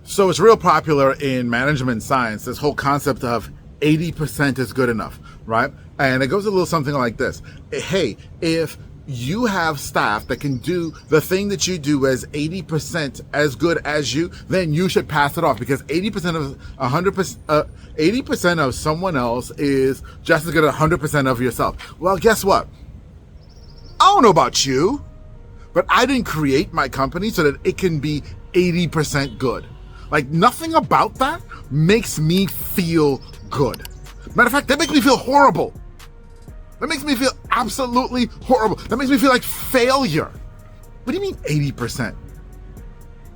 So it's real popular in management science, this whole concept of 80% is good enough, right? And it goes a little something like this. Hey, if you have staff that can do the thing that you do as 80% as good as you, then you should pass it off, because 80% of 80% of someone else is just as good as 100% of yourself. Well, guess what? I don't know about you, but I didn't create my company so that it can be 80% good. Like, nothing about that makes me feel good. Matter of fact, that makes me feel horrible. That makes me feel absolutely horrible. That makes me feel like failure. What do you mean 80%?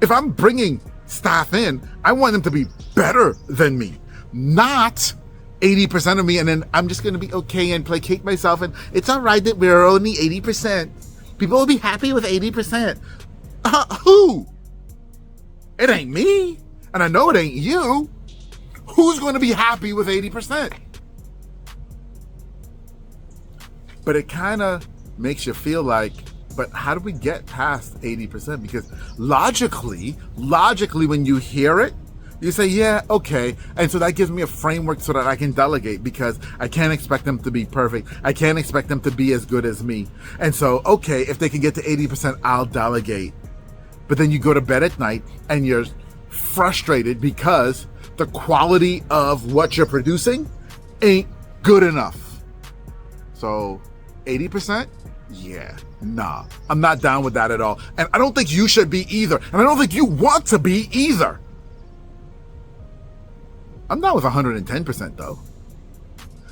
If I'm bringing staff in, I want them to be better than me, not 80% of me, and then I'm just going to be okay and placate myself, and it's all right that we're only 80%. People will be happy with 80%. Who? It ain't me, and I know it ain't you. Who's going to be happy with 80%? But it kind of makes you feel like, but how do we get past 80%? Because logically, when you hear it, you say, yeah, okay. And so that gives me a framework so that I can delegate, because I can't expect them to be perfect. I can't expect them to be as good as me. And so, okay, if they can get to 80%, I'll delegate. But then you go to bed at night and you're frustrated because the quality of what you're producing ain't good enough. So 80%? Yeah, nah, I'm not down with that at all. And I don't think you should be either. And I don't think you want to be either. I'm down with 110% though.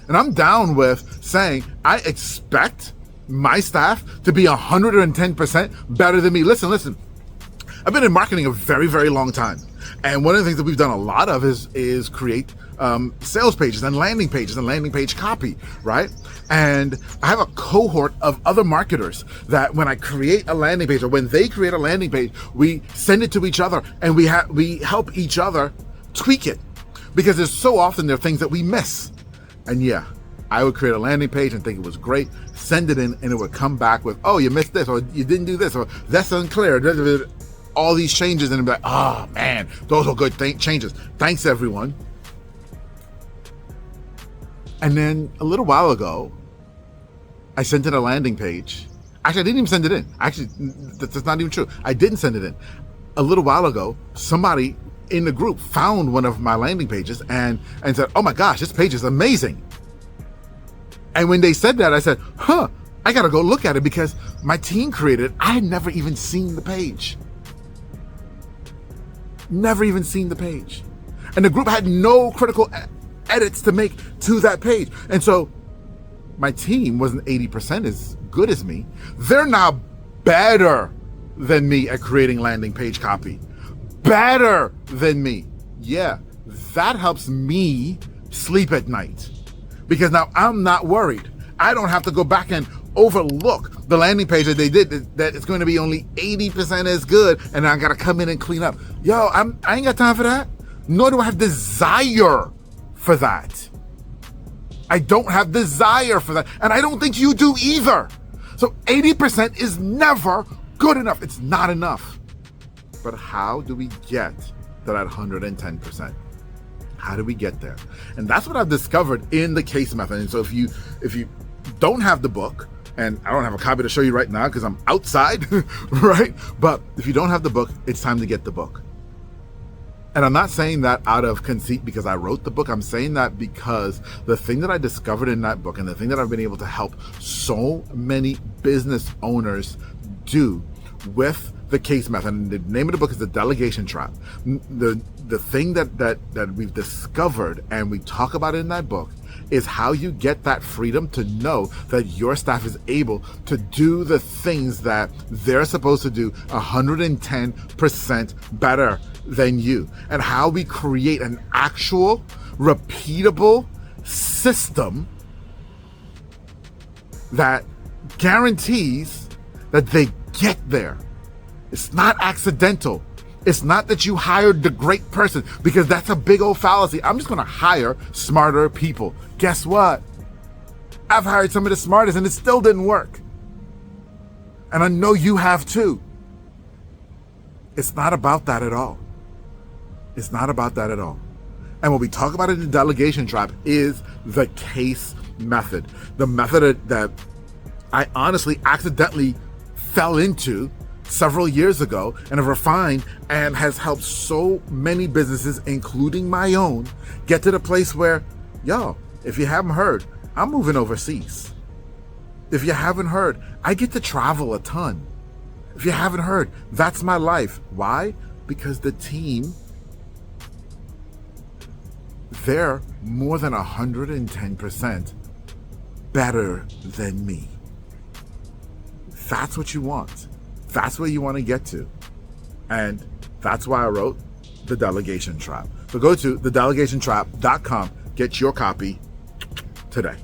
And I'm down with saying I expect my staff to be 110% better than me. Listen. I've been in marketing a very, very long time. And one of the things that we've done a lot of is create sales pages and landing page copy, right? And I have a cohort of other marketers that when I create a landing page, or when they create a landing page, we send it to each other and we help each other tweak it, because there's so often there are things that we miss. And yeah, I would create a landing page and think it was great, send it in, and it would come back with, oh, you missed this, or you didn't do this, or that's unclear. All these changes, and I'm like, oh man, those are good changes. Thanks everyone. And then a little while ago, I sent in a landing page. Actually, I didn't even send it in. Actually, that's not even true. I didn't send it in. A little while ago, somebody in the group found one of my landing pages and said, oh my gosh, this page is amazing. And when they said that, I said, I gotta go look at it, because my team created it. I had never even seen the page. Never even seen the page. And the group had no critical edits to make to that page. And so my team wasn't 80% as good as me. They're now better than me at creating landing page copy. Better than me. Yeah, that helps me sleep at night, because now I'm not worried. I don't have to go back and overlook the landing page that they did that it's going to be only 80% as good, and I gotta come in and clean up. Yo, I ain't got time for that. Nor do I have desire for that. I don't have desire for that, and I don't think you do either. So 80% is never good enough. It's not enough. But how do we get to that 110%? How do we get there? And that's what I've discovered in the case method. And so if you don't have the book, and I don't have a copy to show you right now because I'm outside, right? But if you don't have the book, it's time to get the book. And I'm not saying that out of conceit because I wrote the book. I'm saying that because the thing that I discovered in that book, and the thing that I've been able to help so many business owners do with the case method, and the name of the book is The Delegation Trap. The thing that we've discovered and we talk about in that book is how you get that freedom to know that your staff is able to do the things that they're supposed to do 110% better than you, and how we create an actual repeatable system that guarantees that they get there. It's not accidental. It's not that you hired the great person, because that's a big old fallacy. I'm just going to hire smarter people. Guess what? I've hired some of the smartest and it still didn't work. And I know you have too. It's not about that at all. It's not about that at all. And what we talk about in the Delegation Trap is the case method. The method that I honestly accidentally fell into several years ago and have refined and has helped so many businesses, including my own, get to the place where, yo, if you haven't heard, I'm moving overseas. If you haven't heard, I get to travel a ton. If you haven't heard, that's my life. Why? Because the team, they're more than 110% better than me. That's what you want. That's where you want to get to. And that's why I wrote The Delegation Trap. So go to thedelegationtrap.com, get your copy today.